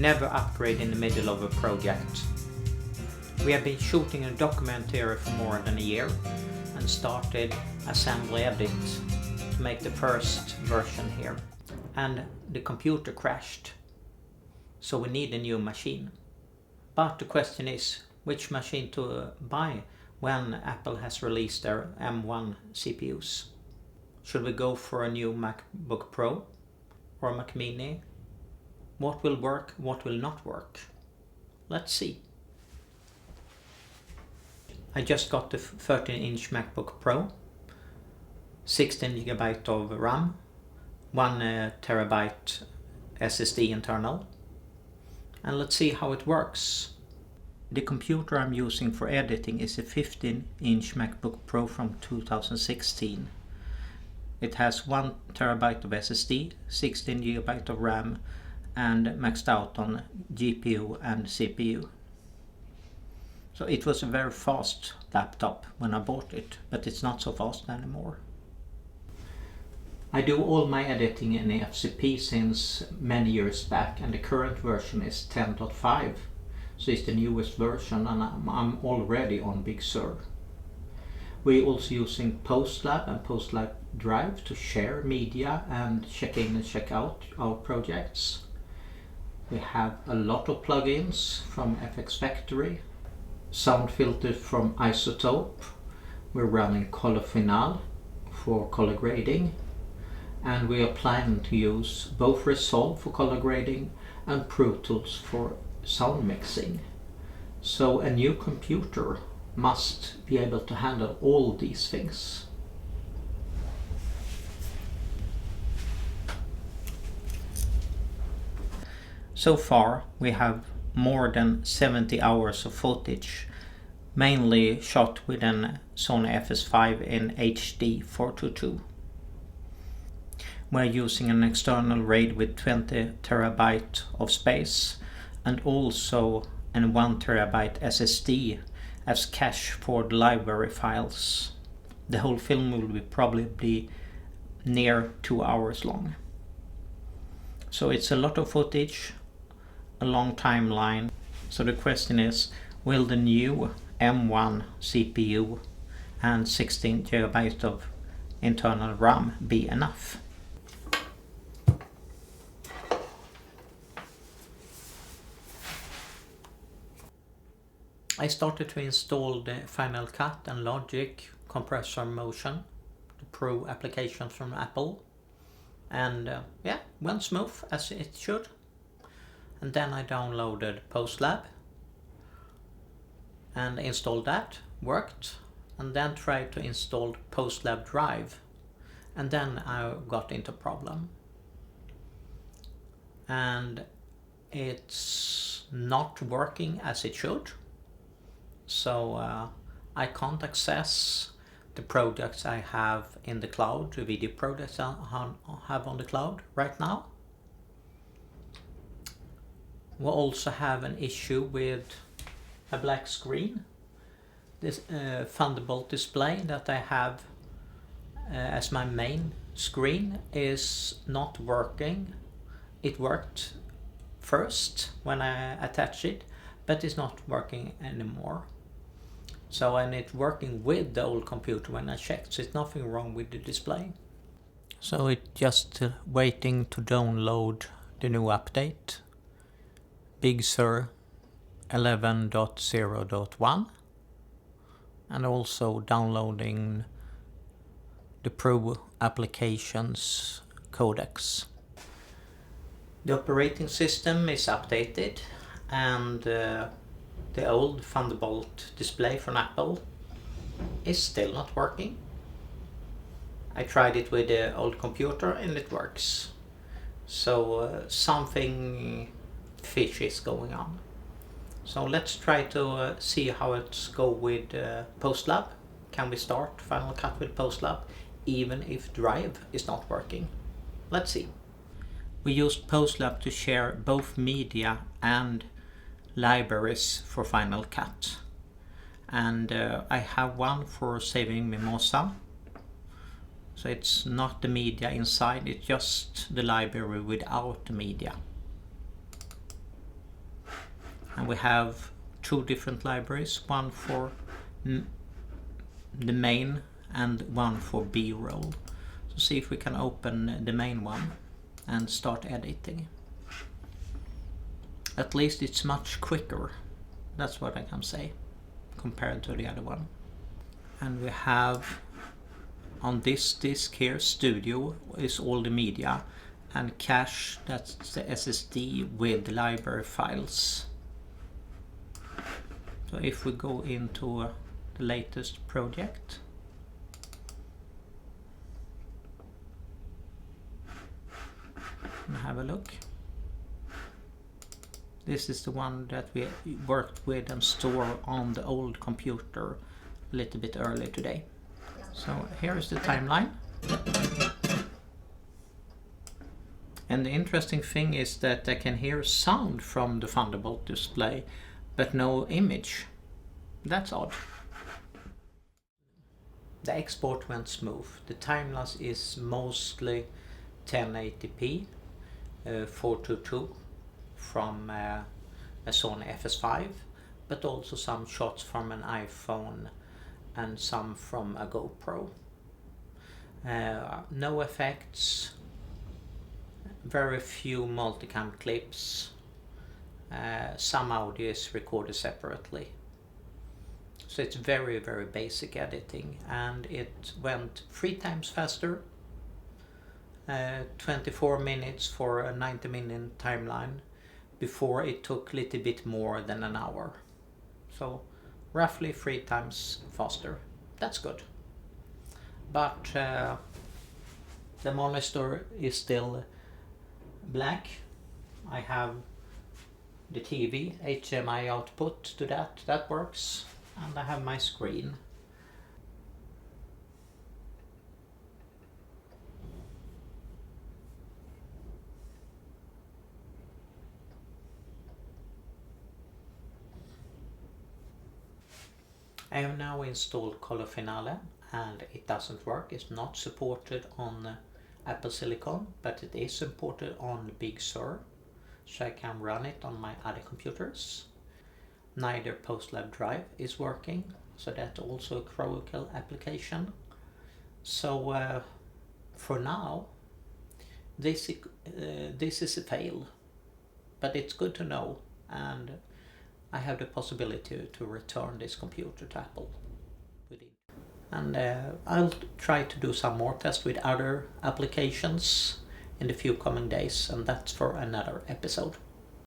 Never upgrade in the middle of a project. We have been shooting a documentary for more than a year and started assembly edit to make the first version here. And the computer crashed, so we need a new machine. But the question is, which machine to buy when Apple has released their M1 CPUs? Should we go for a new MacBook Pro or a Mac Mini? What will work, what will not work? Let's see. I just got the 13-inch MacBook Pro, 16GB of RAM, 1TB SSD internal, and let's see how it works. The computer I'm using for editing is a 15-inch MacBook Pro from 2016. It has 1TB of SSD, 16GB of RAM, and maxed out on GPU and CPU. So it was a very fast laptop when I bought it, but it's not so fast anymore. I do all my editing in FCP since many years back, and the current version is 10.5, so it's the newest version, and I'm already on Big Sur. We're also using PostLab and PostLab Drive to share media and check in and check out our projects. We have a lot of plugins from FX Factory, sound filters from Isotope. We're running Color Final for color grading, and we are planning to use both Resolve for color grading and Pro Tools for sound mixing. So a new computer must be able to handle all these things. So far we have more than 70 hours of footage, mainly shot with an Sony FS5 in HD 422. We're using an external RAID with 20 TB of space and also an 1 TB SSD as cache for the library files. The whole film will be probably near 2 hours long. So it's a lot of footage, a long timeline. So the question is, will the new M1 CPU and 16GB of internal RAM be enough? I started to install the Final Cut and Logic Compressor Motion, the Pro application from Apple, and yeah, went smooth as it should. And then I downloaded PostLab and installed that, worked, and then tried to install PostLab Drive, and then I got into problem. And it's not working as it should. So I can't access the projects I have in the cloud, the video projects I have on the cloud right now. We also have an issue with a black screen. This Thunderbolt display that I have as my main screen is not working. It worked first when I attached it, but it's not working anymore. So, and it's working with the old computer when I checked, so it's nothing wrong with the display. So it's just waiting to download the new update, Big Sur 11.0.1, and also downloading the Pro applications codecs. The operating system is updated, and the old Thunderbolt display from Apple is still not working. I tried it with the old computer and it works. So something fishy is going on. So let's try to see how it's go with PostLab. Can we start Final Cut with PostLab even if Drive is not working? Let's see. We used PostLab to share both media and libraries for Final Cut, and I have one for Saving Mimosa, so it's not the media inside, it's just the library without the media. And we have two different libraries, one for the main and one for B-roll. So see if we can open the main one and start editing. At least it's much quicker, that's what I can say, compared to the other one. And we have on this disk here, Studio is all the media, and Cache, that's the SSD with the library files. So if we go into the latest project, and have a look. This is the one that we worked with and stored on the old computer a little bit earlier today. So here is the timeline. And the interesting thing is that I can hear sound from the Thunderbolt display, but no image. That's odd. The export went smooth. The timelapse is mostly 1080p 422 from a Sony FS5, but also some shots from an iPhone and some from a GoPro. No effects, very few multicam clips, some audio is recorded separately. So it's very basic editing, and it went 3 times faster, 24 minutes for a 90-minute timeline. Before it took a little bit more than an hour. So roughly 3 times faster. That's good. But the monitor is still black. I have the TV, HDMI output to that works. And I have my screen. I have now installed Color Finale, and it doesn't work. It's not supported on Apple Silicon, but it is supported on Big Sur, so I can run it on my other computers. Neither PostLab Drive is working, so that's also a critical application. So for now, this is a fail, but it's good to know, and I have the possibility to return this computer to Apple. And I'll try to do some more tests with other applications in the few coming days, and that's for another episode.